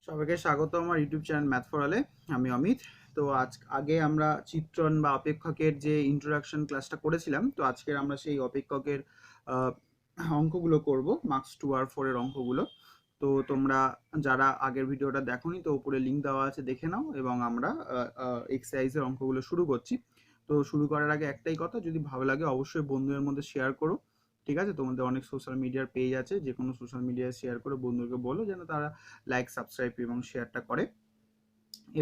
সবাইকে স্বাগত আমার ইউটিউব চ্যানেল ম্যাথ ফর অলে। আমি অমিত। তো আগে আমরা চিত্রণ বা অপেক্ষকের যে ইন্ট্রোডাকশন ক্লাসটা করেছিলাম, তো আজকের আমরা সেই অপেক্ষকের আহ, অঙ্কগুলো করব, মার্কস 2 আর 4 এর অঙ্কগুলো। তো তোমরা যারা আগের ভিডিওটা দেখোনি, তো উপরে লিঙ্ক দেওয়া আছে, দেখে নাও। এবং আমরা এক্সারসাইজের অঙ্কগুলো শুরু করছি। তো শুরু করার আগে একটাই কথা, যদি ভালো লাগে অবশ্যই বন্ধুদের মধ্যে শেয়ার করো। ঠিক আছে, তোমাদের অনেক সোশ্যাল মিডিয়ার পেজ আছে, যে কোনো সোশ্যাল মিডিয়ায় শেয়ার করে বন্ধুদেরকে বলো যেন তারা লাইক, সাবস্ক্রাইব এবং শেয়ারটা করে।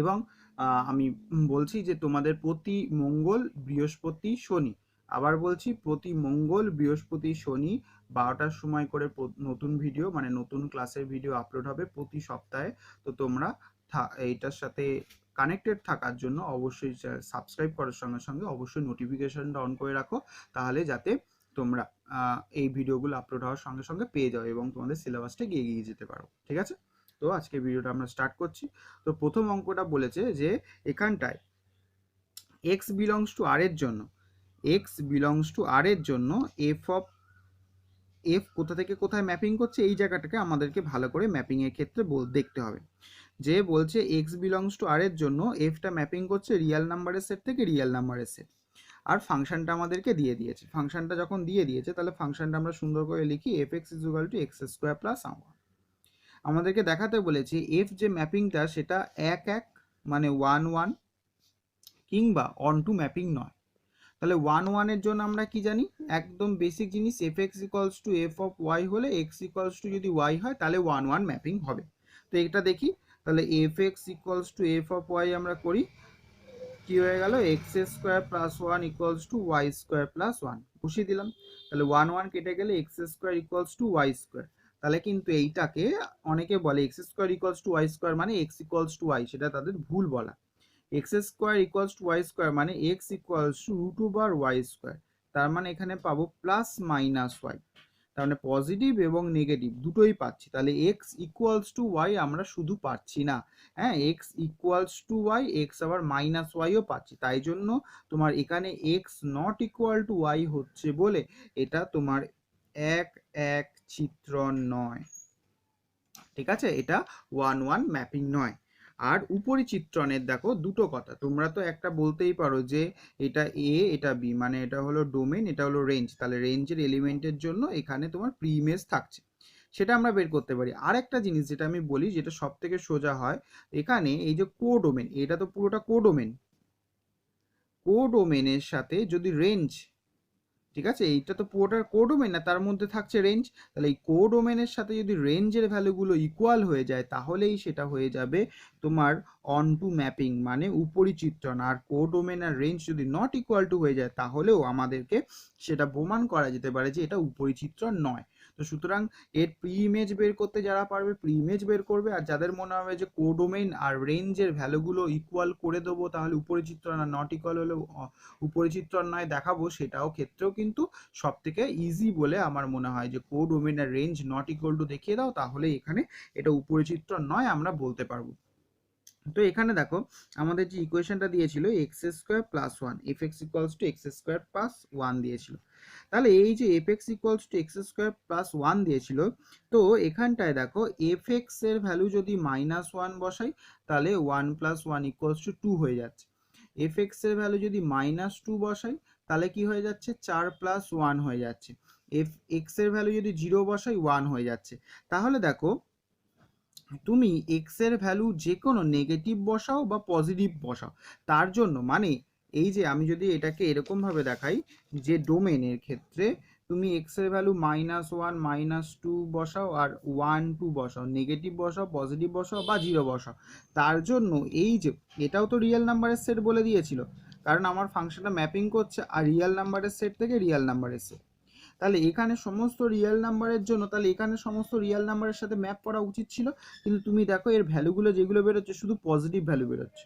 এবং আমি বলছি যে তোমাদের প্রতি মঙ্গল, বৃহস্পতি, শনি, আবার বলছি প্রতি মঙ্গল, বৃহস্পতি, শনি 12টার সময় করে নতুন ভিডিও, মানে নতুন ক্লাসের ভিডিও আপলোড হবে প্রতি সপ্তাহে। তো তোমরা এইটার সাথে কানেক্টেড থাকার জন্য অবশ্যই সাবস্ক্রাইব করার সঙ্গে সঙ্গে অবশ্যই নোটিফিকেশনটা অন করে রাখো, তাহলে যাতে তোমরা এই ভিডিওগুলো আপলোড হওয়ার সঙ্গে সঙ্গে পেয়ে যাও এবং তোমাদের সিলেবাসটা এগিয়ে যেতে পারো। ঠিক আছে, তো আজকে ভিডিওটা আমরা স্টার্ট করছি। তো প্রথম অঙ্কটা বলেছে যে এখানটায় এক্স বিলংস টু আর এর জন্য, এক্স বিলংস টু আর এর জন্য এফ অফ এফ কোথা থেকে কোথায় ম্যাপিং করছে, এই জায়গাটাকে আমাদেরকে ভালো করে ম্যাপিংয়ের ক্ষেত্রে দেখতে হবে। যে বলছে এক্স বিলংস টু আর এর জন্য এফটা ম্যাপিং করছে রিয়েল নাম্বারের সেট থেকে রিয়েল নাম্বারের সেট, আর ফাংশনটা আমাদেরকে দিয়ে দিয়েছে। ফাংশনটা যখন দিয়ে দিয়েছে, তাহলে ফাংশনটা আমরা সুন্দর করে লিখি F x is equal to x square plus আমার। আমাদেরকে দেখাতে বলেছে এফ যে ম্যাপিংটা সেটা এক এক, মানে 1 1, কিংবা অন টু ম্যাপিং নয়। তাহলে 1 1 এর জন্য আমরা কি জানি, একদম বেসিক জিনিস, f x equals to f of y হলে এক্স ইকুয়ালস টু যদি ওয়াই হয় তাহলে 1 1 ম্যাপিং হবে। তো এটা দেখি, তাহলে f x equals to f of y আমরা করি, কি হয়ে গেল, x square plus 1 equals to y square plus 1 বসিয়ে দিলাম। তাহলে 1 1 কেটে গেলে x square equals to y square. তাহলে কিন্তু এইটাকে অনেকে বলে x square equals to y square মানে এক্স ইকুয়ালস টু ওয়াই, সেটা তাদের ভুল বলা। X square equals to y square মানে x equals to root over y square. তার মানে এখানে পাবো প্লাস মাইনাস ওয়াই, তার মানে পজিটিভ এবং নেগেটিভ দুটোই পাচ্ছি। তাহলে এক্স ইকুয়ালস টু ওয়াই আমরা শুধু পাচ্ছি না, হ্যাঁ, x equals to y, x আবার মাইনাস ওয়াইও পাচ্ছি। তাই জন্য তোমার এখানে x not equal to y হচ্ছে বলে এটা তোমার এক এক চিত্রণ নয়। ঠিক আছে, এটা 1 1 ম্যাপিং নয়। আর উপরি চিত্রণের দেখো দুটো কথা, তোমরা তো একটা বলতেই পারো যে এটা এ এটা বি, মানে এটা হলো ডোমেন, এটা হলো রেঞ্জ। তাহলে রেঞ্জের এলিমেন্টের জন্য এখানে তোমার প্রি ইমেজ থাকছে, সেটা আমরা বের করতে পারি। আর একটা জিনিস যেটা আমি বলি, যেটা সব থেকে সোজা হয়, এখানে এই যে কোডোমেন, এটা তো পুরোটা কোডোমেন, কোডোমেনের সাথে যদি রেঞ্জ, ঠিক আছে, এইটা তো পুরোটার কোডোমেন না, তার মধ্যে থাকছে রেঞ্জ। তাহলে এই কোডোমেনের সাথে যদি রেঞ্জের ভ্যালুগুলো ইকুয়াল হয়ে যায়, তাহলেই সেটা হয়ে যাবে তোমার অন টু ম্যাপিং, মানে উপরি চিত্রণ। আর কোডোমেন আর রেঞ্জ যদি নট ইকুয়াল টু হয়ে যায়, তাহলেও আমাদেরকে সেটা প্রমাণ করা যেতে পারে যে এটা উপরি চিত্রণ নয়। তো সুতরাং এর প্রি ইমেজ বের করতে যারা পারবে প্রি ইমেজ বের করবে, আর যাদের মনে হবে যে কোডোমেন আর রেঞ্জের ভ্যালুগুলো ইকুয়াল করে দেবো তাহলে উপরি চিত্রণ, আর নট ইকুয়াল হলে উপরিচিত্রণ নয় দেখাবো, সেটাও ক্ষেত্রেও কিন্তু সব থেকে ইজি বলে আমার মনে হয়, যে কোডোমেন আর রেঞ্জ নট ইকুয়াল টু দেখিয়ে দাও, তাহলে এখানে এটা উপরিচিত্রণ নয় আমরা বলতে পারবো। তো এখানে দেখো আমাদের যে ইকুয়েশনটা দিয়েছিল x square plus 1 F x equals to x square plus 1 দিয়েছিল। তাহলে এই যে F x equals to x square plus 1 দিয়েছিল, তো এখানটায় দেখো এফ এক্স এর ভ্যালু যদি -1 বসাই, তাহলে 1 প্লাস 1 ইকুয়ালস টু 2 হয়ে যাচ্ছে। এফ এক্স এর ভ্যালু যদি -2 বসাই, তাহলে কি হয়ে যাচ্ছে, 4 প্লাস 1 হয়ে যাচ্ছে। এফ এক্স এর ভ্যালু যদি 0 বসাই, 1 হয়ে যাচ্ছে। তাহলে দেখো তুমি এক্স এর ভ্যালু যে কোনো নেগেটিভ বসাও বা পজিটিভ বসাও, তার জন্য মানে এই যে আমি যদি এটাকে এরকম ভাবে দেখাই, যে ডোমেনের ক্ষেত্রে তুমি এক্স এর ভ্যালু -1 -2 বসাও, আর 1 2 বসাও, নেগেটিভ বসাও, পজিটিভ বসাও বা 0 বসাও, তার জন্য এই যে এটাও তো রিয়েল নাম্বারের সেট বলে দিয়েছিল, কারণ আমার ফাংশনটা ম্যাপিং করছে আর রিয়েল নাম্বারের সেট থেকে রিয়েল নাম্বারের সেট। তাহলে এখানে সমস্ত রিয়েল নাম্বারের জন্য, তাহলে এখানে সমস্ত রিয়েল নাম্বারের সাথে ম্যাপ করা উচিত ছিল, কিন্তু তুমি দেখো এর ভ্যালুগুলো যেগুলো বেরোচ্ছে শুধু পজিটিভ ভ্যালু বেরোচ্ছে,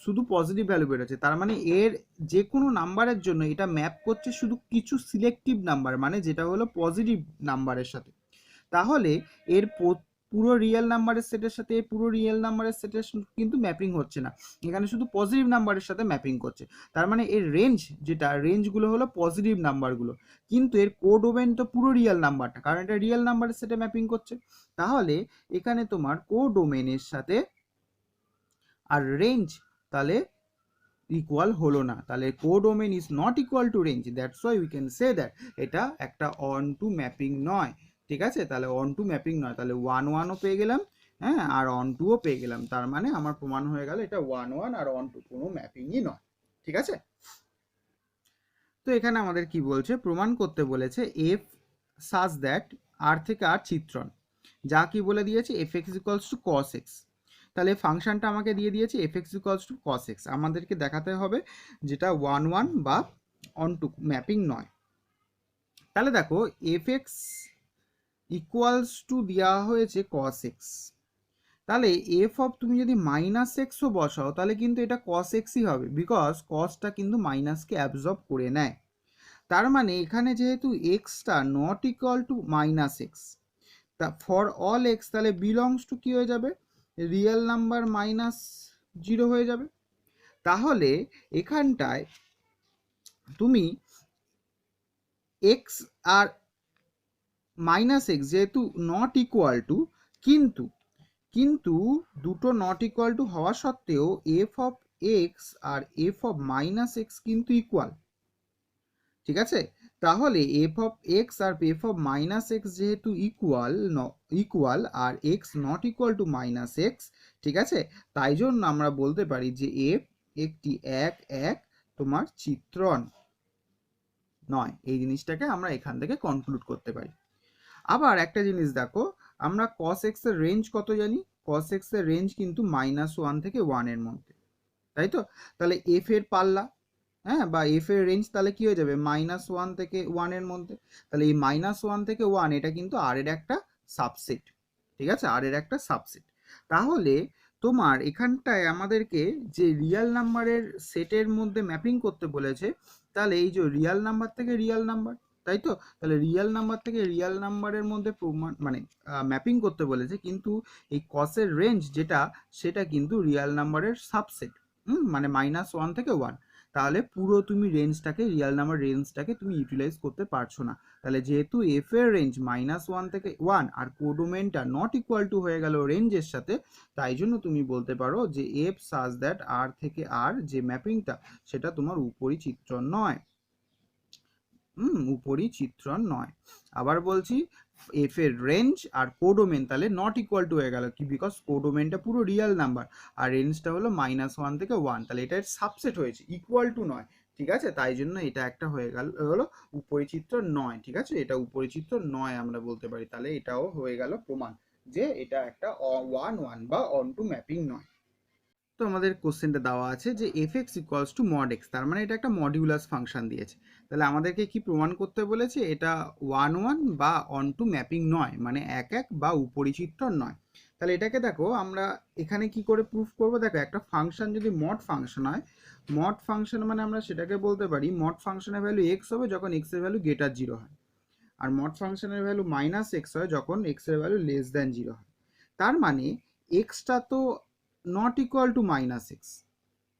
শুধু পজিটিভ ভ্যালু বেরোচ্ছে। তার মানে এর যে কোনো নাম্বারের জন্য এটা ম্যাপ করছে শুধু কিছু সিলেক্টিভ নাম্বার, মানে যেটা হলো পজিটিভ নাম্বারের সাথে। তাহলে এর পুরো রিয়েল নাম্বারের সেটের সাথে পুরো রিয়েল নাম্বারের সেটের কিন্তু ম্যাপিং হচ্ছে না, এখানে শুধু পজিটিভ নাম্বারের সাথে ম্যাপিং করছে। তার মানে এর রেঞ্জ যেটা, রেঞ্জগুলো হলো পজিটিভ নাম্বারগুলো, কিন্তু এর কোডোমেন তো পুরো রিয়েল নাম্বারটা, কারণ এটা রিয়েল নাম্বারের সাথে ম্যাপিং করছে। তাহলে এখানে তোমার কোডোমেনের সাথে আর রেঞ্জ তাহলে ইকুয়াল হলো না, তাহলে codomain is not equal two range, that's why we can say that এটা একটা অন টু ম্যাপিং নয়। ঠিক আছে, তাহলে অন টু ম্যাপিং নয়, তাহলে 1 1ও পেয়ে গেলাম, হ্যাঁ, আর অন টুও পেয়ে গেলাম, তার মানে আমার প্রমাণ হয়ে গেল এটা 1 1 আর অন টু কোনো ম্যাপিংই নয়। ঠিক আছে, তো এখানে আমাদের কি বলছে, প্রমাণ করতে বলেছে এফ সাজ দ্যাট আর থেকে আর চিত্রণ, যা কি বলে দিয়েছে f x equals to cos x. তাহলে ফাংশনটা আমাকে দিয়ে দিয়েছে f x equals to cos x, আমাদেরকে দেখাতে হবে যেটা 1 1 বা অন টু ম্যাপিং নয়। তাহলে দেখো এফ এক্স ইকুয়ালস টু দেওয়া হয়েছে কস এক্স, তাহলে এফ অফ তুমি যদি মাইনাস এক্সও বসাও তাহলে কিন্তু এটা কস এক্সই হবে, বিকজ কসটা কিন্তু মাইনাসকে অ্যাবজর্ব করে নেয়। তার মানে এখানে যেহেতু extra not equal to minus x, তা ফর অল এক্স তাহলে বিলংস টু কী হয়ে যাবে, রিয়েল নাম্বার -0 হয়ে যাবে। তাহলে এখানটায় তুমি এক্স আর মাইনাস এক্স যেহেতু নট ইকুয়াল টু, কিন্তু দুটো নট ইকুয়াল টু হওয়া সত্ত্বেও এফ অফ এক্স আর এফ অফ মাইনাস এক্স কিন্তু ইকুয়াল। ঠিক আছে, তাহলে এফ অফ এক্স আর এফ অফ মাইনাস এক্স যেহেতু ইকুয়াল আর X not equal to minus X, ঠিক আছে, তাই জন্য আমরা বলতে পারি যে এফ একটি এক এক তোমার চিত্রণ নয়। এই জিনিসটাকে আমরা এখান থেকে কনক্লুড করতে পারি। আবার একটা জিনিস দেখো, আমরা cos x এর রেঞ্জ কত জানি, cos x এর রেঞ্জ কিন্তু -1 থেকে 1 এর মধ্যে, তাই তো? তাহলে f এর পাল্লা, হ্যাঁ, বা f এর রেঞ্জ তাহলে কি হয়ে যাবে -1 থেকে 1 এর মধ্যে, তাহলে এই -1 থেকে 1 এটা কিন্তু r এর একটা সাবসেট। ঠিক আছে, r এর একটা সাবসেট। তাহলে তোমার এখানটায় আমাদেরকে যে রিয়েল নাম্বারের সেটের মধ্যে ম্যাপিং করতে বলেছে, তাহলে এই যে রিয়েল নাম্বার থেকে রিয়েল নাম্বার, তাই তো? তাহলে রিয়েল নাম্বার থেকে রিয়েল নাম্বারের মধ্যে প্রমাণ মানে ম্যাপিং করতে বলেছে, কিন্তু এই কসের রেঞ্জ যেটা সেটা কিন্তু রিয়েল নাম্বারের সাবসেট, মানে -1 থেকে 1। তাহলে পুরো তুমি রেঞ্জটাকে, রিয়েল নাম্বার রেঞ্জটাকে তুমি ইউটিলাইজ করতে পারছো না। তাহলে যেহেতু এফ এর রেঞ্জ -1 থেকে 1 আর কোডোমেনটা নট ইকুয়াল টু হয়ে গেল রেঞ্জের সাথে, তাই জন্য তুমি বলতে পারো যে এফ সাজ দ্যাট আর থেকে আর যে ম্যাপিংটা সেটা তোমার উপরি চিত্রণ নয়, উপরি চিত্রণ নয়। আবার বলছি এফ এর রেঞ্জ আর কোডোমেন তাহলে নট ইকুয়াল টু হয়ে গেল, কি, বিকজ কোডোমেনটা পুরো রিয়েল নাম্বার আর রেঞ্জটা হলো -1 থেকে 1, তাহলে এটা সাবসেট হয়েছে, ইকুয়াল টু নয়। ঠিক আছে, তাই জন্য এটা একটা হয়ে গেল হলো উপরিচিত্র নয়। ঠিক আছে, এটা উপরিচিত্র নয় আমরা বলতে পারি, তাহলে এটাও হয়ে গেল প্রমাণ যে এটা একটা 1 1 বা অন টু ম্যাপিং নয়। তো আমাদের কোশ্চেনটা দেওয়া আছে যে F x equals two mod x, তার মানে এটা একটা মডিউলাস ফাংশন দিয়েছে। তাহলে আমাদেরকে কি প্রমাণ করতে বলেছে, এটা 1 1 বা অন টু ম্যাপিং নয়, মানে এক এক বা উপরিচিত্র নয়। তাহলে এটাকে দেখো আমরা এখানে কি করে প্রুফ করব, দেখো একটা ফাংশন যদি মড ফাংশন হয়, মড ফাংশন মানে আমরা সেটাকে বলতে পারি মড ফাংশনের ভ্যালু এক্স হবে যখন এক্স এর ভ্যালু গ্রেটার 0 হয়, আর মড ফাংশনের ভ্যালু -x হয় যখন এক্স এর ভ্যালু <0 হয়। তার মানে এক্সটা তো নট ইকুয়াল টু -x,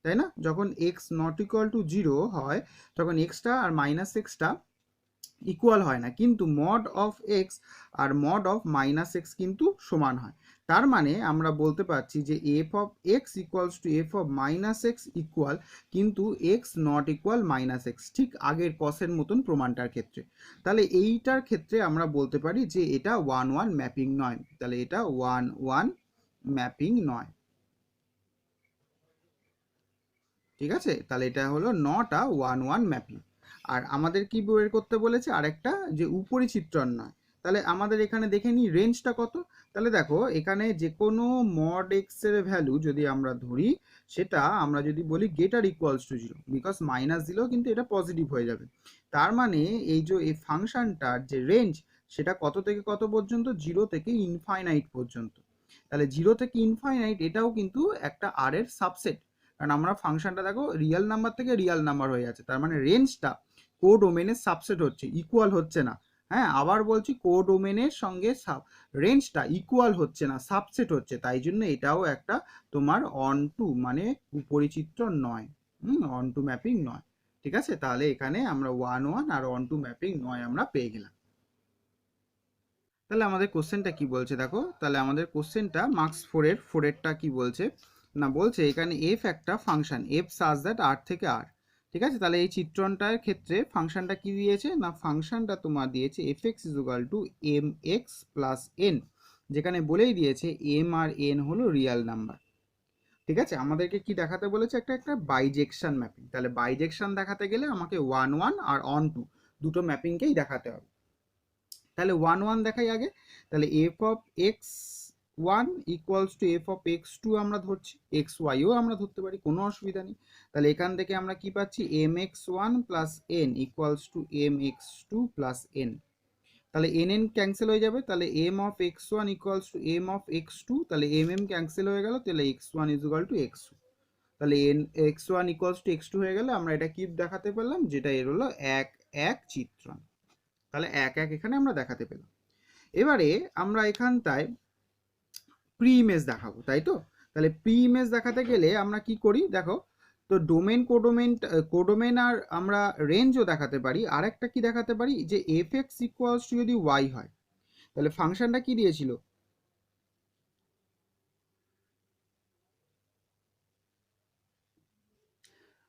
তাই না? যখন এক্স নট ইকুয়াল টু 0 হয় তখন এক্সটা আর -xটা ইকুয়াল হয় না, কিন্তু মড অফ এক্স আর মড অফ -x কিন্তু সমান হয়। তার মানে আমরা বলতে পারছি যে f of x equals to f of -x equal, কিন্তু এক্স নট ইকুয়াল -x, ঠিক আগের কসের মতন প্রমাণটার ক্ষেত্রে। তাহলে এইটার ক্ষেত্রে আমরা বলতে পারি যে এটা 1 1 ম্যাপিং নয়, তাহলে এটা 1 1 ম্যাপিং নয়। ঠিক আছে, তাহলে এটা হলো নট আ 1 1 ম্যাপিং। আর আমাদের কি বের করতে বলেছে আরেকটা, যে উপরিচিত্রণ নয়। তাহলে আমাদের এখানে দেখে নিই রেঞ্জটা কত। তাহলে দেখো এখানে যে কোনো মড এক্স এর ভ্যালু যদি আমরা ধরি, সেটা আমরা যদি বলি greater equals to 0, because minus দিলেও কিন্তু এটা পজিটিভ হয়ে যাবে। তার মানে এই যে এই ফাংশনটার যে রেঞ্জ সেটা কত থেকে কত পর্যন্ত, 0 থেকে ইনফাইনাইট পর্যন্ত। তাহলে 0 থেকে ইনফাইনাইট এটাও কিন্তু একটা আর এর সাবসেট, কারণ আমরা ফাংশনটা দেখো রিয়েল নাম্বার থেকে রিয়েল নাম্বার হয়ে যাচ্ছে, তার মানে রেঞ্জটা কোডোমেনের সাবসেট হচ্ছে, ইকুয়াল হচ্ছে না। হ্যাঁ, আবার বলছি কোডোমেনের সঙ্গে রেঞ্জটা ইকুয়াল হচ্ছে না, সাবসেট হচ্ছে, তাই জন্য এটাও একটা তোমার অন টু মানে উপরিচিত্র নয়, অন টু ম্যাপিং নয়। ঠিক আছে, তাহলে এখানে আমরা 1 1 আর অন টু ম্যাপিং নয় আমরা পেয়ে গেলাম। তাহলে আমাদের কোশ্চেনটা কি বলছে দেখো, তাহলে আমাদের কোশ্চেনটা মার্কস 4এরটা কি বলছে না, বলছে এখানে এফ একটা ফাংশন এফ সাজ দ্যাট আর থেকে আর। ঠিক আছে, তাহলে এই চিত্রণটার ক্ষেত্রে ফাংশনটা কি দিয়েছে না, ফাংশনটা তোমার দিয়েছে f x equal to M x plus n, যেখানে বলেই দিয়েছে এম আর এন হলো রিয়েল নাম্বার। ঠিক আছে, আমাদেরকে কি দেখাতে বলেছে, একটা একটা বাইজেকশন ম্যাপিং। তাহলে বাইজেকশন দেখাতে গেলে আমাকে 1 1 আর অন টু দুটো ম্যাপিংকেই দেখাতে হবে। তাহলে 1 1 দেখাই আগে। তাহলে F of x one equals to f of x two আমরা ধরছি, এক্স ওয়াইও আমরা ধরতে পারি, কোনো অসুবিধা নেই। তাহলে এখান থেকে আমরা কি পাচ্ছি, M X one plus N equals to M X two plus N. তাহলে এন এন ক্যান্সেল হয়ে যাবে, তাহলে M of x one equals to M of x two, তাহলে এম এম ক্যান্সেল হয়ে গেল, তাহলে X one is equal to X two. তাহলে N X one equals to X two হয়ে গেলে আমরা এটা কি দেখাতে পারলাম, যেটা এর হলো এক এক চিত্রণ। তাহলে এক এক এখানে আমরা দেখাতে পেলাম। এবারে আমরা এখানটায় প্রি ইমেজ দেখাবো, তাই তো। তাহলে প্রি ইমেজ দেখাতে গেলে আমরা কি করি দেখো, তো ডোমেন কোডোমেন আর আমরা রেঞ্জও দেখাতে পারি, আর একটা কি দেখাতে পারি যে এফ এক্স ইকুয়ালস টু যদি ওয়াই হয়, তাহলে ফাংশনটা কি দিয়েছিল,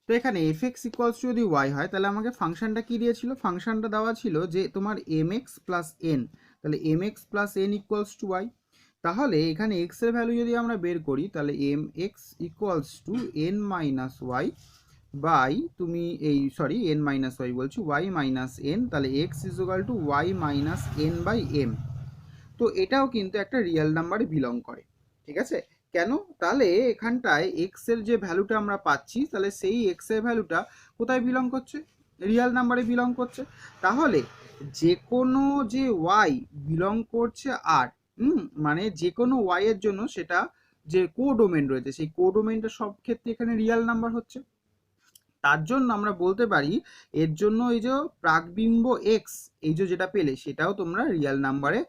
তো এখানে এফ এক্স ইকুয়ালস টু যদি ওয়াই হয়, তাহলে আমাকে ফাংশনটা কি দিয়েছিল, ফাংশনটা দেওয়া ছিল যে তোমার এম এক্স প্লাস এন, তাহলে m x plus N equals to Y. তাহলে এখানে এক্স এর ভ্যালু যদি আমরা বের করি, তাহলে m x equals to n minus y by তুমি এই সরি এন মাইনাস ওয়াই বলছি, ওয়াই মাইনাস এন, তাহলে x is equal to y minus n by m. তো এটাও কিন্তু একটা রিয়েল নাম্বারে বিলং করে। ঠিক আছে, কেন, তাহলে এখানটায় এক্স এর যে ভ্যালুটা আমরা পাচ্ছি, তাহলে সেই এক্স এর ভ্যালুটা কোথায় বিলং করছে, রিয়েল নাম্বারে বিলং করছে। তাহলে যে কোনো যে ওয়াই বিলং করছে আর মানে যে কোনো ওয়াই এর জন্য সেটা যে কোডোমেন রয়েছে, সেই কোডোমেনটা সব ক্ষেত্রে এখানে রিয়েল নাম্বার হচ্ছে। তার জন্য আমরা বলতে পারি এর জন্য এই যে প্রাকবিম্ব এক্স এই যে যেটা পেলে সেটাও তোমরা রিয়েল নাম্বারে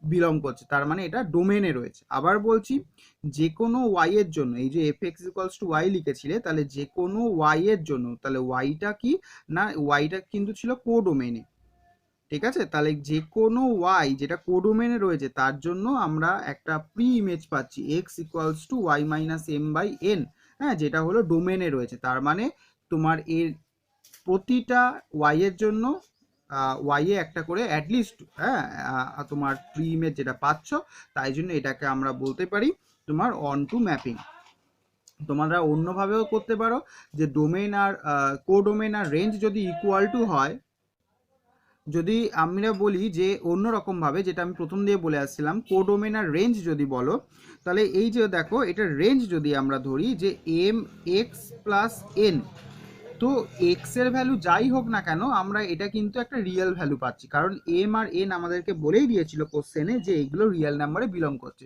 বিলং করছে, তার মানে এটা ডোমেনে রয়েছে। আবার বলছি যে কোনো ওয়াই এর জন্য, এই যে F x equals to Y লিখেছিলে, তাহলে যে কোনো ওয়াই এর জন্য, তাহলে ওয়াইটা কি না, ওয়াইটা কিন্তু ছিল কোডোমেনে। ঠিক আছে, তাহলে যে কোনো ওয়াই যেটা কোডোমেনে রয়েছে তার জন্য আমরা একটা প্রি ইমেজ পাচ্ছি x equals to y minus m by n, হ্যাঁ, যেটা হলো ডোমেনে রয়েছে। তার মানে তোমার এর প্রতিটা ওয়াই এর জন্য ওয়াই এ একটা করে অ্যাটলিস্ট, হ্যাঁ, তোমার প্রি ইমেজ যেটা পাচ্ছ, তাই জন্য এটাকে আমরা বলতে পারি তোমার অন টু ম্যাপিং। তোমরা অন্যভাবেও করতে পারো, যে ডোমেন আর কোডোমেন আর রেঞ্জ যদি ইকুয়াল টু হয়, যদি আমরা বলি যে অন্য রকম ভাবে, যেটা আমি প্রথম দিয়ে বলে আসছিলাম, কোডোমেন আর রেঞ্জ যদি বলো, তাহলে এই যে দেখো এটার রেঞ্জ যদি আমরা ধরি যে এম এক্স প্লাস এন, তো এক্স এর ভ্যালু যাই হোক না কেন আমরা এটা কিন্তু একটা রিয়েল ভ্যালু পাচ্ছি, কারণ এম আর এন আমাদেরকে বলেই দিয়েছিল কোশ্চেনে যে এগুলো রিয়েল নাম্বারে বিলং করছে।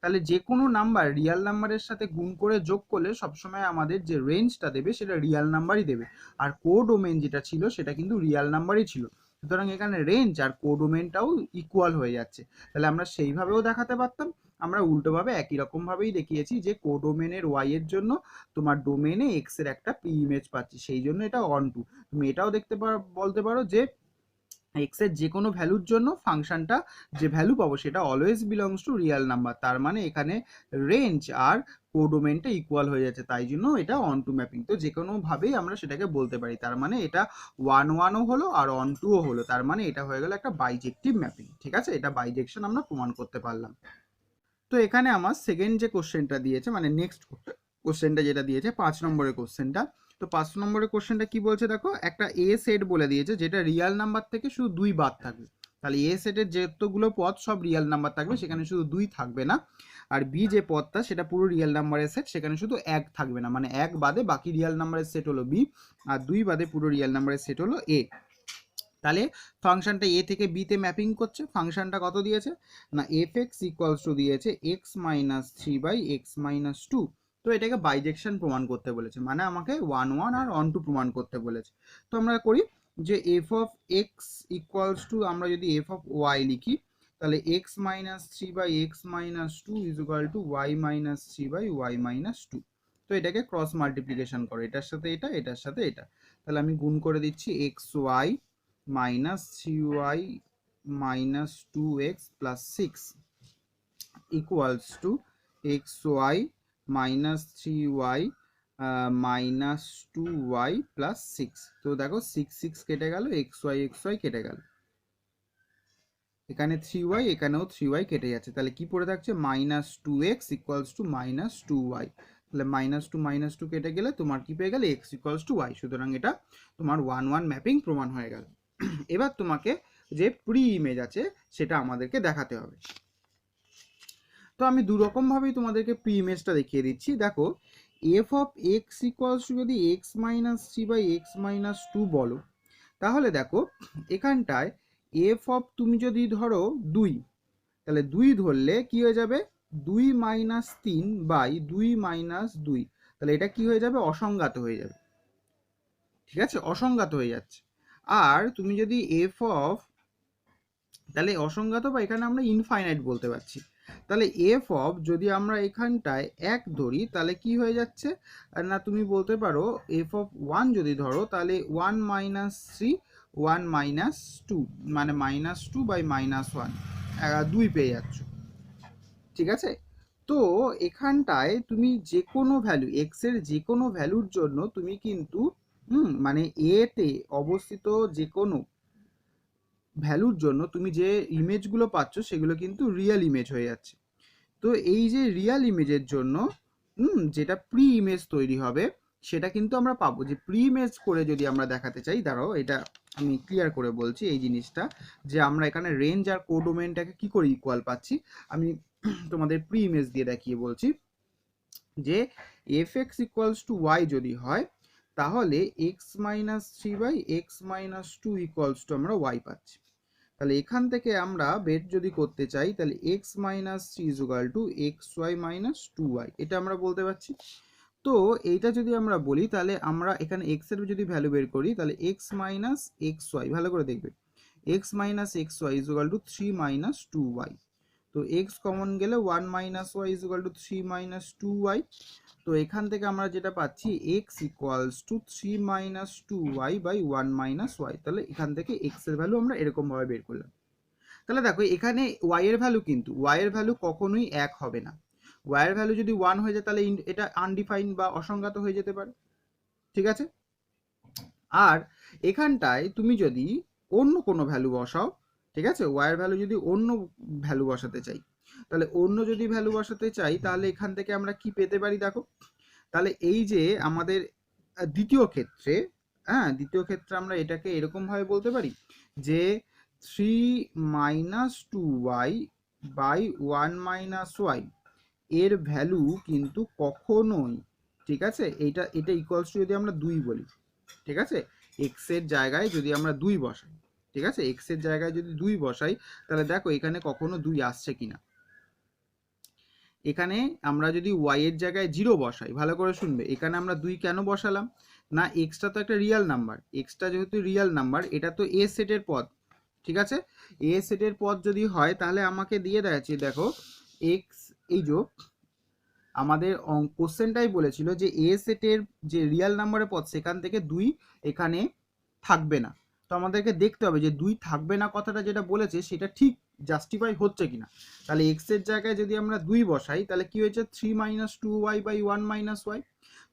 তাহলে যে কোনো নাম্বার রিয়েল নাম্বারের সাথে গুণ করে যোগ করলে সবসময় আমাদের যে রেঞ্জটা দেবে সেটা রিয়েল নাম্বারই দেবে, আর কোডোমেন যেটা ছিল সেটা কিন্তু রিয়েল নাম্বারই ছিল। সুতরাং এখানে রেঞ্জ আর কোডোমেনটাও ইকুয়াল হয়ে যাচ্ছে, তাহলে আমরা সেইভাবেও দেখাতে পারতাম। আমরা উল্টোভাবে একই রকমভাবেই দেখিয়েছি যে কোডোমেনের ওয়াই এর জন্য তোমার ডোমেনে এক্স এর একটা প্রি ইমেজ পাচ্ছি, সেই জন্য এটা অন টু। তুমি এটাও দেখতে পারো, বলতে পারো যে এক্স এর যে কোনো ভ্যালুর জন্য ফাংশনটা যে ভ্যালু পাবো সেটা always belongs to real number, তার মানে এখানে রেঞ্জ আর কোডোমেনটা ইকুয়াল হয়ে যাচ্ছে, তাই জন্য এটা অন টু ম্যাপিং। তো যে কোনো ভাবেই আমরা সেটাকে বলতে পারি, তার মানে এটা 1 1ও হলো আর অন টুও হলো, তার মানে এটা হয়ে গেল একটা বাইজেক্টিভ ম্যাপিং। ঠিক আছে, এটা বাইজেকশন আমরা প্রমাণ করতে পারলাম। তো এখানে আমার সেকেন্ড যে কোশ্চেনটা দিয়েছে, মানে নেক্সট কোশ্চেনটা যেটা দিয়েছে 5 নম্বরের কোশ্চেনটা, তো 5 নম্বরের কোশ্চেনটা কি বলছে দেখো, একটা এ সেট বলে দিয়েছে যেটা রিয়েল নাম্বার থেকে শুধু 2 বাদ থাকবে। তাহলে এ সেটের যতগুলো পদ সব রিয়েল নাম্বার থাকবে, সেখানে শুধু 2 থাকবে না। আর বি যে পদটা সেটা পুরো রিয়েল নাম্বারের সেট, সেখানে শুধু 1 থাকবে না, মানে 1 বাদে বাকি রিয়েল নাম্বারের সেট হলো বি, আর 2 বাদে পুরো রিয়েল নাম্বারের সেট হলো এ। তাহলে ফাংশনটা এ থেকে বিতে ম্যাপিং করছে, ফাংশনটা কত দিয়েছে না এফ এক্স ইকুয়ালস টু দিয়েছে x minus three by x minus two. তো এটাকে বাইজেকশন প্রমাণ করতে বলেছে, মানে আমাকে 1 1 আর অন টু প্রমাণ করতে বলেছে। তো আমরা করি, যে f of x equals to, আমরা যদি এফ অফ ওয়াই লিখি তাহলে x minus three by x minus two is equal to y minus three by y minus two. তো এটাকে ক্রস মাল্টিপ্লিকেশন করো, এটার সাথে এটা, এটার সাথে এটা। তাহলে আমি গুণ করে দিচ্ছি x y minus three y minus two x plus six equals to x y minus three y minus two y plus six. তো দেখো সিক্স সিক্স কেটে গেল, এক্স ওয়াই কেটে গেল, এখানে থ্রি ওয়াই, এখানেও থ্রি ওয়াই কেটে যাচ্ছে। তাহলে কি পড়ে থাকছে, minus two x equals to minus two Y. তাহলে মাইনাস টু কেটে গেলে তোমার কি পেয়ে গেলে, এক্স ইকুয়ালস টু ওয়াই। সুতরাং এটা তোমার 1-1 ম্যাপিং প্রমাণ হয়ে গেল। এবার তোমাকে যে প্রি ইমেজ আছে সেটা আমাদেরকে দেখাতে হবে। তো আমি দুরকমভাবেই তোমাদেরকে প্রি ইমেজটা দেখিয়ে দিচ্ছি। দেখো F of x equals to যদি X minus three by x minus two বলো, তাহলে দেখো এখানটায় এফ অফ তুমি যদি ধরো দুই, তাহলে দুই ধরলে কি হয়ে যাবে, দুই মাইনাস তিন বাই দুই মাইনাস দুই। তাহলে এটা কি হয়ে যাবে, অসংজ্ঞাত হয়ে যাবে। ঠিক আছে, অসংজ্ঞাত হয়ে যাচ্ছে। আর তুমি যদি এফ অফ, তাহলে অসংজ্ঞাত বা এখানে আমরা ইনফাইনাইট বলতে পারছি। তাহলে এফ অফ যদি আমরা এখানটায় এক ধরি তাহলে কি হয়ে যাচ্ছে না, তুমি বলতে পারো এফ অফ ওয়ান যদি ধরো তাহলে one minus three one minus two, মানে minus two by minus one, দুই পেয়ে যাচ্ছ। ঠিক আছে, তো এখানটায় তুমি যে কোনো ভ্যালু, এক্স এর যে কোনো ভ্যালুর জন্য তুমি কিন্তু মানে এতে অবস্থিত যে কোনো ভ্যালুর জন্য তুমি যে ইমেজগুলো পাচ্ছ সেগুলো কিন্তু রিয়েল ইমেজ হয়ে যাচ্ছে। তো এই যে রিয়েল ইমেজের জন্য যেটা প্রি ইমেজ তৈরি হবে সেটা কিন্তু আমরা পাবো। যে প্রি ইমেজ করে যদি আমরা দেখাতে চাই, দাঁড়াও এটা আমি ক্লিয়ার করে বলছি এই জিনিসটা, যে আমরা এখানে রেঞ্জ আর কোডোমেনটাকে কি করে ইকুয়াল পাচ্ছি আমি তোমাদের প্রি ইমেজ দিয়ে দেখিয়ে বলছি। যে F x equals to y যদি হয় তাহলে x minus three by x minus two equals to আমরা ওয়াই পাচ্ছি। তাহলে এখান থেকে আমরা বের যদি করতে চাই তাহলে x minus three is equal to x y minus two y, এটা আমরা বলতে পারছি। তো এইটা যদি আমরা বলি তাহলে আমরা এখানে এক্স এর যদি ভ্যালু বের করি তাহলে এক্স মাইনাস এক্স ওয়াই, ভালো করে দেখবে, x minus x y is equal to three minus two y. তো এক্স কমন গেলে one minus y is equal to three minus two y. তো এখান থেকে আমরা যেটা পাচ্ছি x equals to three minus two y by one minus y. তাহলে এখান থেকে এক্স এর ভ্যালু আমরা এরকমভাবে বের করলাম। তাহলে দেখো এখানে ওয়াই এর ভ্যালু, কিন্তু ওয়াই এর ভ্যালু কখনোই এক হবে না। ওয়াই এর ভ্যালু যদি ওয়ান হয়ে যায় তাহলে এটা আনডিফাইন্ড বা অসংজ্ঞাত হয়ে যেতে পারে। ঠিক আছে, আর এখানটায় তুমি যদি অন্য কোনো ভ্যালু বসাও, ঠিক আছে, ওয়াই এর ভ্যালু যদি অন্য ভ্যালু বসাতে চাই, তাহলে অন্য যদি ভ্যালু বসাতে চাই তাহলে এখান থেকে আমরা কি পেতে পারি দেখো। তাহলে এই যে আমাদের দ্বিতীয় ক্ষেত্রে, দ্বিতীয় ক্ষেত্রে আমরা এটাকে এরকমভাবে বলতে পারি যে three minus two y by one minus y এর ভ্যালু কিন্তু কখনোই, ঠিক আছে, এটা ইকুয়ালস টু যদি আমরা দুই বলি, ঠিক আছে, এক্স এর জায়গায় যদি আমরা দুই বসাই, ঠিক আছে, এক্স এর জায়গায় যদি দুই বসাই তাহলে দেখো এখানে কখনো দুই আসছে কিনা। এখানে আমরা যদি ওয়াই এর জায়গায় জিরো বসাই, ভালো করে শুনবে, এখানে আমরা দুই কেন বসালাম না, এক্সটা তো একটা রিয়েল নাম্বার, এক্সটা যেহেতু রিয়েল নাম্বার এটা তো এ সেটের পদ। ঠিক আছে, এ সেটের পদ যদি হয় তাহলে আমাকে দিয়ে দেখাচ্ছি, দেখো এক্স, এই যে আমাদের কোশ্চেনটাই বলেছিল যে এ সেটের যে রিয়েল নাম্বারের পদ সেখান থেকে দুই এখানে থাকবে না। তো আমাদেরকে দেখতে হবে যে দুই থাকবে না কথাটা যেটা বলেছে সেটা ঠিক জাস্টিফাই হচ্ছে কিনা। তাহলে এক্স এর জায়গায় যদি আমরা দুই বসাই তাহলে কি হয়েছে, three minus two y by one minus y.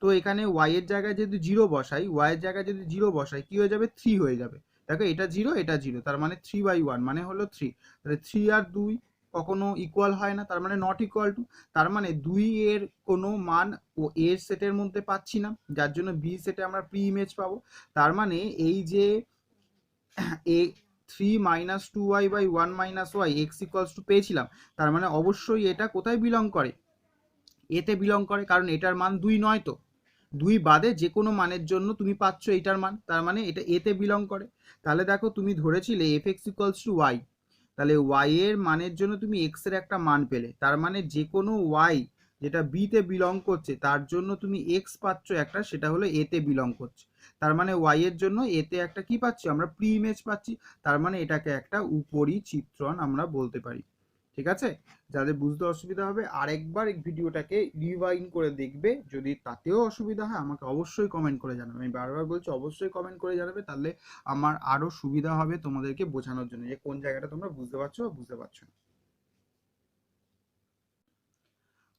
তো এখানে ওয়াই এর জায়গায় যদি জিরো বসাই, ওয়াই এর জায়গায় যদি জিরো বসাই কি হয়ে যাবে, থ্রি হয়ে যাবে। দেখো এটা জিরো এটা জিরো, তার মানে থ্রি বাই ওয়ান মানে হলো থ্রি। তাহলে থ্রি আর দুই কখনো ইকুয়াল হয় না, তার মানে নট ইকুয়াল টু, তার মানে দুই এর কোনো মান ও এর সেটের মধ্যে পাচ্ছি না, যার জন্য বি সেটে আমরা প্রি ইমেজ পাবো। তার মানে এই যে এ three minus two y by one minus y x equals to পেয়েছিলাম, তার মানে অবশ্যই এটা কোথায় বিলং করে, এতে বিলং করে, কারণ এটার মান দুই নয়, তো দুই বাদে যে কোনো মানের জন্য তুমি পাচ্ছ এইটার মান, তার মানে এটা এতে বিলং করে। তাহলে দেখো তুমি ধরেছিলে F x equals to Y, তাহলে ওয়াই এর মানের জন্য তুমি এক্স এর একটা মান পেলে, তার মানে যে কোনো ওয়াই যেটা বি তে বিলং করছে তার জন্য তুমি এক্স পাচ্ছ একটা, সেটা হলো এ তে বিলং করছে। তার মানে ওয়াই এর জন্য এ তে একটা কি পাচ্ছি আমরা, প্রি ইমেজ পাচ্ছি। তার মানে এটাকে একটা উপরি চিত্রণ আমরা বলতে পারি। ঠিক আছে, যাদের বুঝতে অসুবিধা হবে আরেকবার এই ভিডিওটাকে রিভাইন্ড করে দেখবে। যদি তাতেও অসুবিধা হয় আমাকে অবশ্যই কমেন্ট করে জানাবে। আমি বারবার বলছি অবশ্যই কমেন্ট করে জানাবে, তাহলে আমার আরো সুবিধা হবে তোমাদেরকে বোঝানোর জন্য যে কোন জায়গাটা তোমরা বুঝতে পারছো বা বুঝতে পারছো না।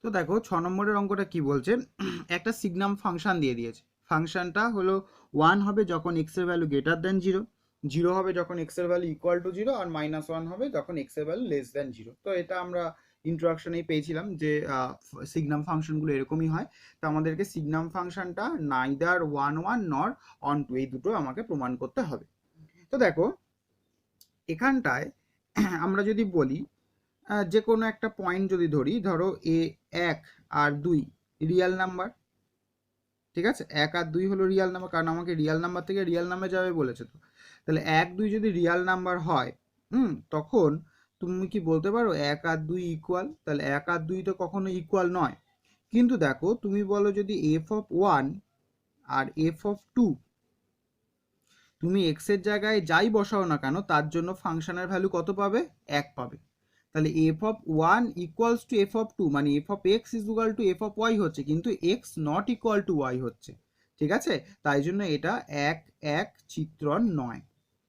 তো দেখো 6 নম্বরের অঙ্কটা কি বলছে, একটা সিগনাম ফাংশন দিয়ে দিয়েছে। ফাংশনটা হলো 1 হবে যখন x এর ভ্যালু গ্রেটার দ্যান 0, 0 হবে যখন x এর ভ্যালু ইকুয়াল টু 0, আর -1 হবে যখন x এর ভ্যালু লেস দ্যান 0। তো এটা আমরা ইন্ট্রোডাকশনেই পেয়েছিলাম যে সিগনাম ফাংশনগুলো এরকমই হয়। তো আমাদেরকে সিগনাম ফাংশনটা নাইদার 1 1 নর অন 2 এই দুটো আমাকে প্রমাণ করতে হবে। তো দেখো এখানটায় আমরা যদি বলি যে কোনো একটা পয়েন্ট যদি ধরি, ধরো এ 1 আর 2 রিয়েল নাম্বার। ঠিক আছে, 1 আর 2 হলো রিয়েল নাম্বার, কারণ আমাকে রিয়েল নাম্বার থেকে রিয়েল নাম্বার যাবে বলেছে। তো তাহলে 1 2 যদি রিয়েল নাম্বার হয়, তখন তুমি কি বলতে পারো 1 আর 2 ইকুয়াল? তাহলে 1 আর 2 তো কখনো ইকুয়াল নয়। কিন্তু দেখো তুমি বলো যদি এফ অফ 1 আর এফ অফ 2, তুমি এক্স এর জায়গায় যাই বসাও না কেন তার জন্য ফাংশনের ভ্যালু কত পাবে? 1 পাবে। তাহলে F of 1 equals to f of 2, মানে f of x is equal to f of y হচ্ছে, কিন্তু x not equal to y হচ্ছে। ঠিক আছে, তাই জন্য এটা এক এক চিত্রণ নয়।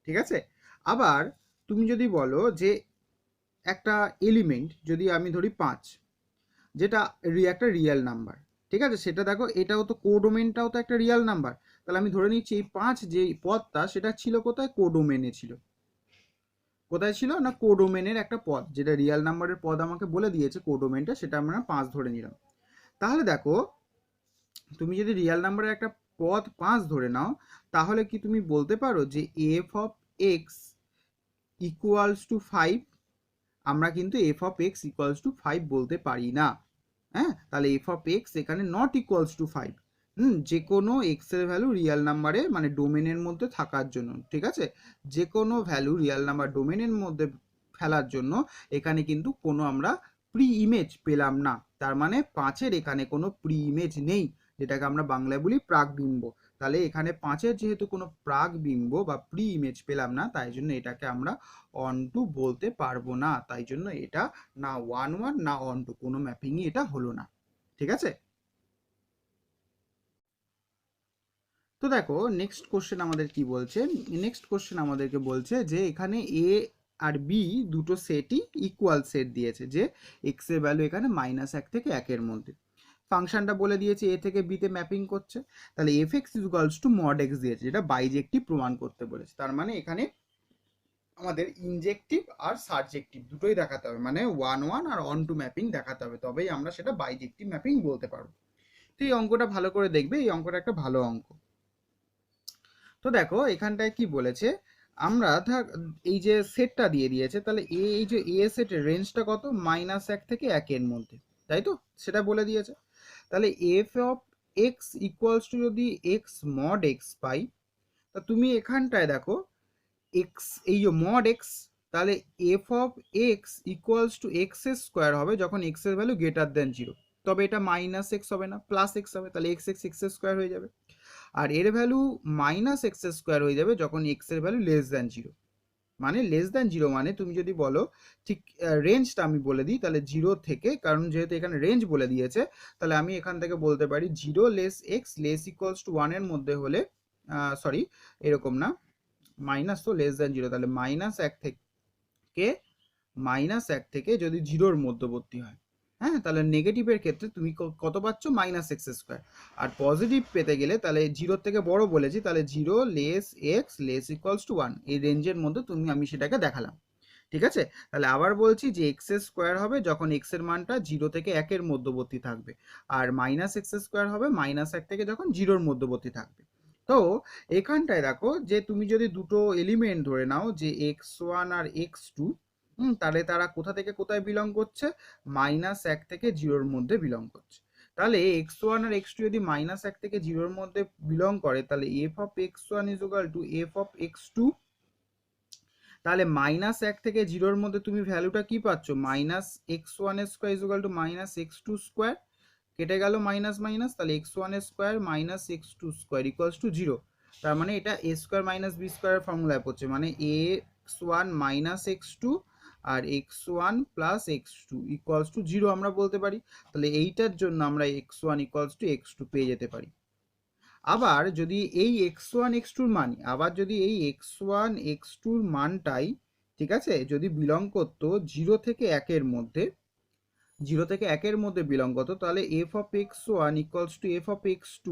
ঠিক আছে, আবার তুমি যদি বলো যে একটা এলিমেন্ট যদি আমি ধরি 5, যেটা একটা রিয়েল নাম্বার। ঠিক আছে, সেটা দেখো এটাও তো কোডোমেনটাও তো একটা রিয়েল নাম্বার। তাহলে আমি ধরে নিচ্ছি এই 5 যে পদটা সেটা ছিল কোথায়? কোডোমেনে ছিল। কোথায় ছিল না, কোডোমেনের একটা পদ, যেটা রিয়েল নাম্বারের পদ আমাকে বলে দিয়েছে কোডোমেনটা, সেটা আমরা 5 ধরে নিলাম। তাহলে দেখো তুমি যদি রিয়েল নাম্বারের একটা পদ 5 ধরে নাও, তাহলে কি তুমি বলতে পারো যে f of x equals two 5? আমরা কিন্তু F of x equals two 5 বলতে পারি না। হ্যাঁ, তাহলে এফ অফ এক্স এখানে নট ইকুয়ালস টু 5। যে কোনো এক্স এর ভ্যালু রিয়েল নাম্বারে মানে ডোমেনের মধ্যে থাকার জন্য, ঠিক আছে, যে কোনো ভ্যালু রিয়েল নাম্বার ডোমেনের মধ্যে ফেলার জন্য এখানে কিন্তু কোনো আমরা প্রি ইমেজ পেলাম না। তার মানে 5-এর এখানে কোনো প্রি ইমেজ নেই, যেটাকে আমরা বাংলায় বলি প্রাকবিম্ব। তাহলে এখানে 5-এর যেহেতু কোনো প্রাকবিম্ব বা প্রি ইমেজ পেলাম না, তাই জন্য এটাকে আমরা অন টু বলতে পারবো না। তাই জন্য এটা না 1 1 না অন টু, কোনো ম্যাপিংই এটা হলো না। ঠিক আছে, তো দেখো নেক্সট কোশ্চেন আমাদের কি বলছে। নেক্সট কোশ্চেন আমাদেরকে বলছে যে এখানে এ আর বি দুটো সেটই ইকুয়াল সেট দিয়েছে, যে এক্স এর ভ্যালু এখানে -1 থেকে 1 এর মধ্যে। ফাংশনটা বলে দিয়েছে এ থেকে বিতে ম্যাপিং করছে। তাহলে f x is equals to mod x দিয়েছে, যেটা বাইজেক্টিভ প্রমাণ করতে বলেছে। তার মানে এখানে আমাদের ইনজেক্টিভ আর সাবজেক্টিভ দুটোই দেখাতে হবে, মানে 1 1 আর অন টু ম্যাপিং দেখাতে হবে, তবেই আমরা সেটা বাইজেক্টিভ ম্যাপিং বলতে পারবো। তো এই অঙ্কটা ভালো করে দেখবে, এই অঙ্কটা একটা ভালো অঙ্ক। তো দেখো এখানটায় কি বলেছে, আমরা এই যে সেটটা দিয়ে দিয়েছে, তাহলে এই যে এ সেটের রেঞ্জটা কত? -1 থেকে 1 এর মধ্যে, তাই তো? সেটা বলে দিয়েছে। তাহলে F of x equals to যদি এক্স মড এক্স পাই, তা তুমি এখানটায় দেখো এক্স, এই যে মড এক্স, তাহলে F of x equals to x square হবে যখন এক্স এর ভ্যালু গ্রেটার দেন 0। তবে এটা -x হবে না, +x হবে, তাহলে এক্স এক্স এক্স স্কোয়ার হয়ে যাবে। আর এর ভ্যালু -x স্কোয়ার হয়ে যাবে যখন এক্স এর ভ্যালু লেস দ্যান 0। মানে লেস দ্যান 0 মানে তুমি যদি বলো ঠিক রেঞ্জটা আমি বলে দিই, তাহলে 0 থেকে, কারণ যেহেতু এখানে রেঞ্জ বলে দিয়েছে, তাহলে আমি এখান থেকে বলতে পারি 0 less x less equals two 1 এর মধ্যে হলে, সরি এরকম না, মাইনাস তো লেস দ্যান 0, তাহলে -1 থেকে যদি 0-র মধ্যবর্তী হয়, হ্যাঁ, তাহলে নেগেটিভের ক্ষেত্রে তুমি কত পাচ্ছ? -x square. আর পজিটিভ পেতে গেলে তাহলে 0 থেকে বড় বলেছি, তাহলে 0 less x less equals two 1, এই রেঞ্জের মধ্যে আমি সেটাকে দেখালাম। ঠিক আছে, তাহলে আবার বলছি যে এক্স স্কোয়ার হবে যখন এক্স এর মানটা 0 থেকে 1 এর মধ্যবর্তী থাকবে, আর -x স্কোয়ার হবে -1 থেকে যখন 0-র মধ্যবর্তী থাকবে। তো এখানটায় দেখো যে তুমি যদি দুটো এলিমেন্ট ধরে নাও যে x1 আর x2, তাহলে তারা কোথা থেকে কোথায় বিলং করছে? -1 থেকে 0-র মধ্যে বিলং করছে। তাহলে x1 আর x2 যদি -1 থেকে 0-র মধ্যে বিলং করে, তাহলে f of x1 is equal two f of x2। তাহলে -1 থেকে 0-র মধ্যে তুমি ভ্যালুটা কি পাচ্ছ? -x1 square is equal two -x2 square. কেটে গেল মাইনাস মাইনাস, তাহলে x1 square minus x2 square equals to 0। তার মানে এটা a স্কোয়ার মাইনাস b স্কোয়ারের ফর্মুলায় পড়ছে, মানে x1 মাইনাস x2 আর x1 plus x2 equals to 0 আমরা বলতে পারি। তাহলে এইটার জন্য আমরা x1 ইকুয়ালস টু x2 পেয়ে যেতে পারি। আবার যদি এই x1 x2 মানি, আবার যদি এই x1 x2 মানটাই, ঠিক আছে, যদি বিলং করতো 0 থেকে 1-এর মধ্যে, 0 থেকে 1-এর মধ্যে বিলং করতো, তাহলে f of x1 equals to f of x2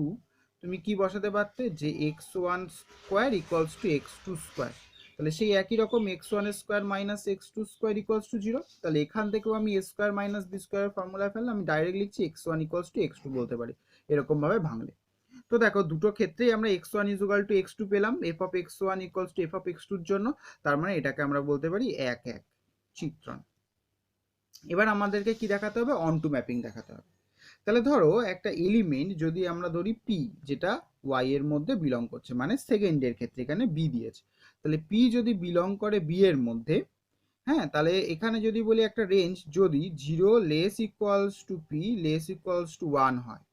তুমি কি বসাতে পারতে, যে x1 square equals two x2 square. তাহলে সেই একই রকম x1 square minus x2 square equals to 0। তাহলে এখান থেকেও আমি a স্কোয়ার মাইনাস b স্কোয়ারের ফর্মুলায় ফেললাম, আমি ডাইরেক্ট লিখছি x1 ইকুয়ালস টু x2 বলতে পারি এরকমভাবে ভাঙলে। তো দেখো দুটো ক্ষেত্রেই আমরা x1 ইকুয়াল টু x2 পেলাম f of x1 equals to f of x2 এর জন্য। তার মানে এটাকে আমরা বলতে পারি 1-1 চিত্রণ। এবার আমাদেরকে কি দেখাতে হবে, অন টু ম্যাপিং দেখাতে হবে। তাহলে ধরো একটা এলিমেন্ট যদি আমরা ধরি p, যেটা y এর মধ্যে বিলং করছে, মানে সেকেন্ডের ক্ষেত্রে এখানে b দিয়েছে, তাহলে p যদি বিলং করে b এর মধ্যে, হ্যাঁ, তাহলে এখানে যদি বলি একটা রেঞ্জ যদি 0 less equals two p less equals two 1 হয়,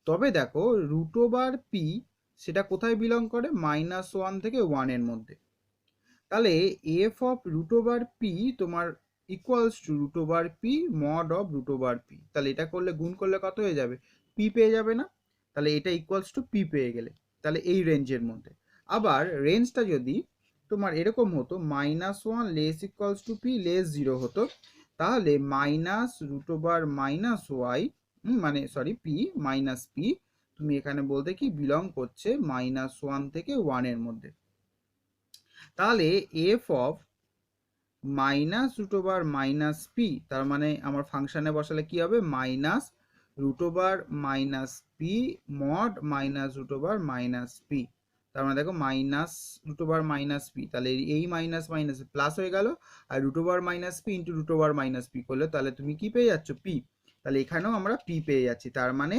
তবে দেখো রুট ওভার পি সেটা কোথায় বিলং করে, -1 থেকে 1 এর মধ্যে। তাহলে F of root over P তোমার equals to root over P mod of root over P. তাহলে এটা করলে গুণ করলে কত হয়ে যাবে, পি পেয়ে যাবে না? তাহলে এটা ইকুয়ালস টু পি পেয়ে গেলে, তাহলে এই রেঞ্জের মধ্যে। আবার রেঞ্জটা যদি তোমার এরকম হতো -1 less equals to p less 0 হতো, তাহলে minus root over minus y, মানে সরি পি মাইনাস পি, তুমি এখানে বলতে কি বিলং করছে -1 থেকে 1 এর মধ্যে। তাহলে F of minus root over minus P, তার মানে আমার ফাংশানে বসালে কি হবে, minus root over minus P mod minus root over minus P. তার মানে দেখো minus root over minus P, তাহলে এই মাইনাস মাইনাস প্লাস হয়ে গেল, আর root over minus P into root over minus P করলে তাহলে তুমি কি পেয়ে যাচ্ছ, পি। তাহলে এখানেও আমরা পি পেয়ে যাচ্ছি। তার মানে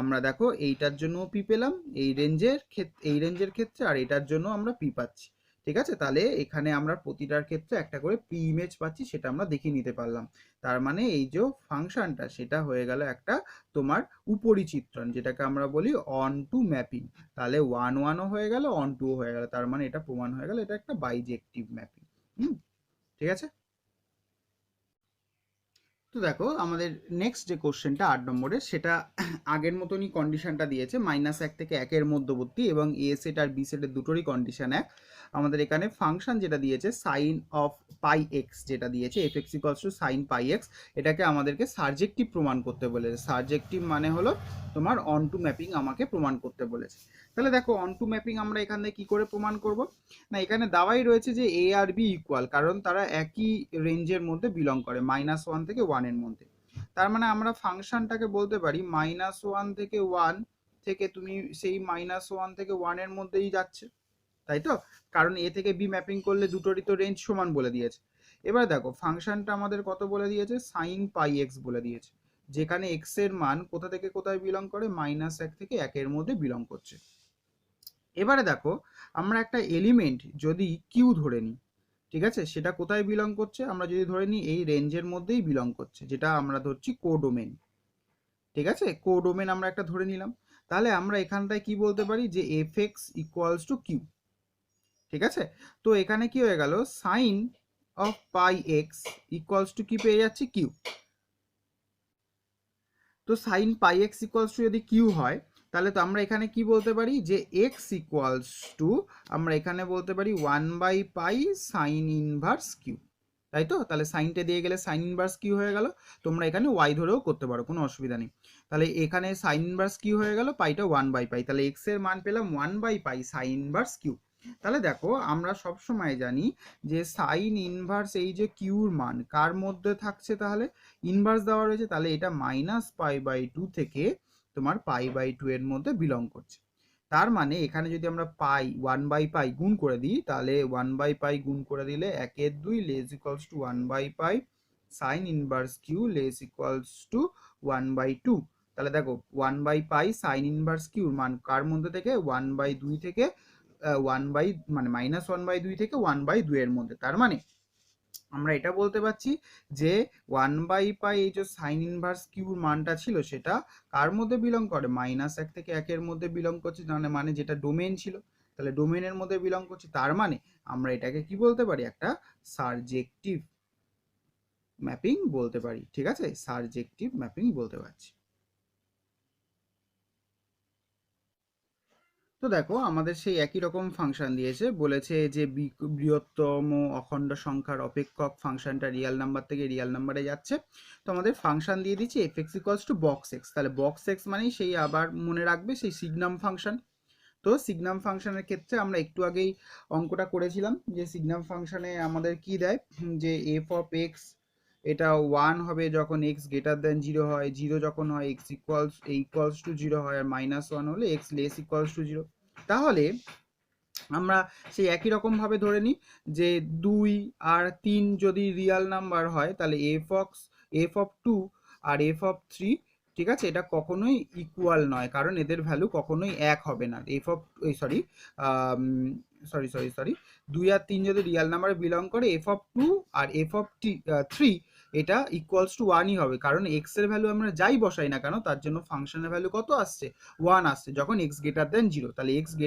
আমরা দেখো এইটার জন্য পি পেলাম এই রেঞ্জের ক্ষেত্রে, আর এটার জন্য আমরা পি পাচ্ছি। ঠিক আছে, তাহলে এখানে আমরা প্রতিটার ক্ষেত্রে একটা করে পি ইমেজ পাচ্ছি, সেটা আমরা দেখিয়ে নিতে পারলাম। তার মানে এই যে ফাংশনটা সেটা হয়ে গেল একটা তোমার উপরিচিত্রণ, যেটাকে আমরা বলি অন টু ম্যাপিং। তাহলে 1-1ও হয়ে গেল, অন টুও হয়ে গেল, তার মানে এটা প্রমাণ হয়ে গেল এটা একটা বাইজেক্টিভ ম্যাপিং। ঠিক আছে। তো দেখো আমাদের নেক্সট যে কোশ্চেনটা 8 নম্বরের, সেটা আগের মতনই কন্ডিশনটা দিয়েছে, -1 থেকে 1-এর মধ্যবর্তী, এবং এ সেট আর বি সেটের দুটোরই কন্ডিশন এক। আমাদের এখানে ফাংশন যেটা দিয়েছে সাইন অফ পাই এক্স, যেটা দিয়েছে f x equals two sign pi x, এটাকে আমাদেরকে সার্জেক্টিভ প্রমাণ করতে বলেছে। সার্জেক্টিভ মানে হলো তোমার অন টু ম্যাপিং আমাকে প্রমাণ করতে বলেছে। তাহলে দেখো অন টু ম্যাপিং আমরা এখান থেকে কী করে প্রমাণ করব, না এখানে দাওয়াই রয়েছে যে এ আর বি ইকুয়াল, কারণ তারা একই রেঞ্জের মধ্যে বিলং করে, -1 থেকে 1 এর মধ্যে। তার মানে আমরা ফাংশনটাকে বলতে পারি -1 থেকে 1 থেকে তুমি সেই -1 থেকে 1 এর মধ্যেই যাচ্ছে, তাই তো, কারণ এ থেকে বি ম্যাপিং করলে দুটোরই তো রেঞ্জ সমান বলে দিয়েছে। এবার দেখো ফাংশনটা আমাদের কত বলে দিয়েছে, সাইন পাই এক্স বলে দিয়েছে, যেখানে এক্স এর মান কোথা থেকে কোথায় বিলং করে, -1 থেকে 1 এর মধ্যে বিলং করছে। এবারে দেখো আমরা একটা এলিমেন্ট যদি কিউ ধরে নিই, ঠিক আছে, সেটা কোথায় বিলং করছে, আমরা যদি ধরে নিই এই রেঞ্জের মধ্যেই বিলং করছে, যেটা আমরা ধরছি কোডোমেন। ঠিক আছে, কোডোমেন আমরা একটা ধরে নিলাম। তাহলে আমরা এখানটায় কি বলতে পারি, যে F x equals to q. ঠিক আছে, তো এখানে কি হয়ে গেল, sine of pi x equals to কি পেয়ে যাচ্ছি, কিউ। তো sine pi x equals to যদি কিউ হয়, তাহলে তো আমরা এখানে কি বলতে পারি, যে এক্স ইকুয়ালস টু আমরা এখানে বলতে পারি 1/পাই সাইন ইনভার্স কিউ, তাই তো। তাহলে সাইনটা দিয়ে গেলে সাইন ইনভার্স কিউ হয়ে গেল, তোমরা এখানে ওয়াই ধরেও করতে পারো, কোনো অসুবিধা নেই। তাহলে এখানে সাইন ইনভার্স কিউ হয়ে গেল, পাইটা 1/পাই, তাহলে এক্স এর মান পেলাম 1/পাই সাইন ইনভার্স কিউ। তাহলে দেখো আমরা সব সময় জানি যে সাইন ইনভার্স এই যে কিউর মান কার মধ্যে থাকছে, তাহলে ইনভার্স দেওয়া রয়েছে, তাহলে এটা -π/2 থেকে তোমার π/2 এর মধ্যে বিলং করছে। তার মানে এখানে যদি আমরা পাই 1/পাই গুণ করে দিই, তাহলে 1/পাই গুণ করে দিলে 1/2 লেস ইকুয়ালস টু 1/পাই sine inverse Q less equals to 1/2। তাহলে দেখো 1/পাই সাইন ইনভার্স কিউর মান কার মধ্যে থেকে, 1/2 থেকে 1/2 থেকে 1/2 এর মধ্যে। তার মানে আমরা এটা বলতে পারছি যে 1/π এই যে সাইন ইনভার্স কিউর মানটা ছিল সেটা কার মধ্যে বিলং করে, -1 থেকে 1 মধ্যে বিলং করছে, মানে যেটা ডোমেন ছিল, তাহলে ডোমেনের মধ্যে বিলং করছে, তার মানে আমরা এটাকে কি বলতে পারি, একটা সারজেক্টিভ ম্যাপিং বলতে পারি। ঠিক আছে, সারজেক্টিভ ম্যাপিং বলতে পারছি। তো দেখো আমাদের সেই একই রকম ফাংশন দিয়েছে, বলেছে যে বৃহত্তম অখণ্ড সংখ্যার অপেক্ষক ফাংশনটা রিয়েল নাম্বার থেকে রিয়েল নাম্বারে যাচ্ছে। তো আমাদের ফাংশন দিয়ে দিচ্ছে f(x = box x), তাহলে box x মানেই সেই আবার মনে রাখবে সেই সিগনাম ফাংশন। তো সিগনাম ফাংশনের ক্ষেত্রে আমরা একটু আগেই অঙ্কটা করেছিলাম যে সিগনাম ফাংশনে আমাদের কি দেয়, যে f(x) এটা 1 হবে যখন x > 0 হয়, 0 যখন হয় x ইকুয়ালস টু 0 হয়, আর -1 হলে x লেস ইকুয়ালস টু 0। তাহলে আমরা সেই একই রকমভাবে ধরে নিই যে 2 আর 3 যদি রিয়াল নাম্বার হয় তাহলে f(2) আর f(3), ঠিক আছে, এটা কখনোই ইকুয়াল নয়, কারণ এদের ভ্যালু কখনোই এক হবে না। সরি 2 আর 3 যদি রিয়াল নাম্বারে বিলং করে, f(2) আর f(3) এটা ইকুয়ালস টু 1ই হবে, কারণ x এর ভ্যালু আমরা যাই বসাই না কেন তার জন্য ফাংশনের ভ্যালু কত আসছে, 1 আসছে যখন x > 0। তাহলে x >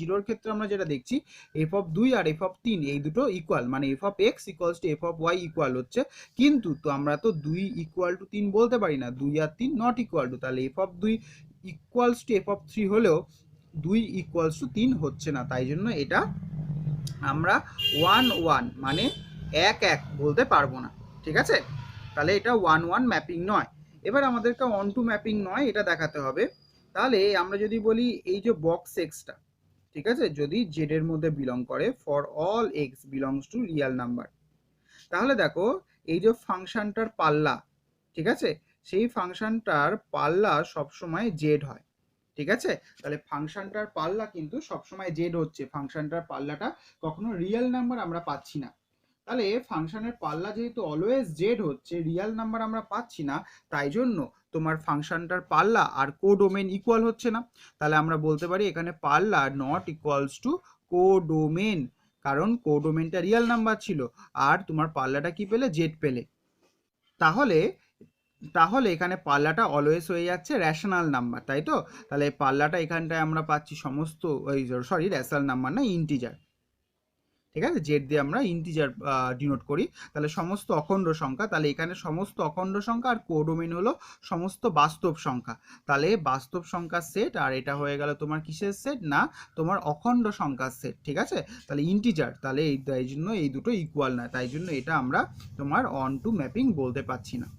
0 এর ক্ষেত্রে আমরা যেটা দেখছি f(2) আর f(3) এই দুটো ইকুয়াল, মানে f(x) = f(y) ইকুয়াল হচ্ছে, কিন্তু তো আমরা তো 2 = 3 বলতে পারি না, 2 আর 3 নট ইকুয়াল টু, তাহলে f(2) ইকুয়ালস টু f(3) হলেও 2 = 3 হচ্ছে না, তাই জন্য এটা আমরা 1 1 মানে 1 1 বলতে পারবো না। ঠিক আছে, তাহলে এটা 1 1 ম্যাপিং নয়। এবার আমাদেরকে অন টু ম্যাপিং নয় এটা দেখাতে হবে। তাহলে আমরা যদি বলি এই যে বক্স এক্সটা, ঠিক আছে, যদি জেড এর মধ্যে বিলং করে for all x belongs to Real number, তাহলে দেখো এই যে ফাংশনটার পাল্লা, ঠিক আছে, সেই ফাংশনটার পাল্লা সবসময় জেড হয়। ঠিক আছে, তাহলে ফাংশনটার পাল্লা কিন্তু সবসময় জেড হচ্ছে, ফাংশনটার পাল্লাটা কখনো রিয়েল নাম্বার আমরা পাচ্ছি না। তাহলে ফাংশনের পাল্লা যেহেতু অলওয়েজ জেড হচ্ছে, রিয়েল নাম্বার আমরা পাচ্ছি না, তাই জন্য তোমার ফাংশনটার পাল্লা আর কোডোমেন ইকুয়াল হচ্ছে না। তাহলে আমরা বলতে পারি এখানে পাল্লা নট ইকুয়ালস টু কোডোমেন, কারণ কোডোমেনটা রিয়েল নাম্বার ছিল আর তোমার পাল্লাটা কি পেলে, জেড পেলে। তাহলে তাহলে এখানে পাল্লাটা অলওয়েজ হয়ে যাচ্ছে র্যাশনাল নাম্বার, তাই তো। তাহলে পাল্লাটা এখানটায় আমরা পাচ্ছি সমস্ত র্যাশনাল নাম্বার না, ইন্টিজার। ঠিক আছে, জেড দিয়ে আমরা ইন্টিজার ডিনোট করি, তাহলে সমস্ত অখণ্ড সংখ্যা, তাহলে এখানে সমস্ত অখণ্ড সংখ্যা আর কোডোমেন হলো সমস্ত বাস্তব সংখ্যা, তাহলে বাস্তব সংখ্যার সেট, আর এটা হয়ে গেল তোমার কিসের সেট, না তোমার অখণ্ড সংখ্যার সেট। ঠিক আছে, তাহলে ইন্টিজার, তাহলে এই জন্য এই দুটো ইকুয়াল না, তাই জন্য এটা আমরা তোমার অন টু ম্যাপিং বলতে পারছি না।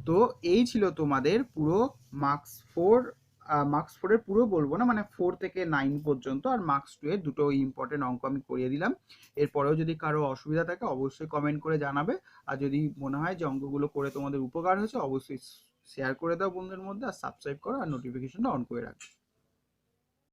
তো এই ছিল তোমাদের পুরো মার্কস 4 এর পুরো বলবো না, মানে 4 থেকে 9 পর্যন্ত, আর মার্কস 2 এর দুটো ইম্পর্টেন্ট অঙ্ক আমি করিয়ে দিলাম। এরপরেও যদি কারো অসুবিধা থাকে অবশ্যই কমেন্ট করে জানাবে, আর যদি মনে হয় যে অঙ্কগুলো করে তোমাদের উপকার হয়েছে অবশ্যই শেয়ার করে দাও বন্ধুদের মধ্যে, আর সাবস্ক্রাইব করো আর নোটিফিকেশনটা অন করে রাখবে।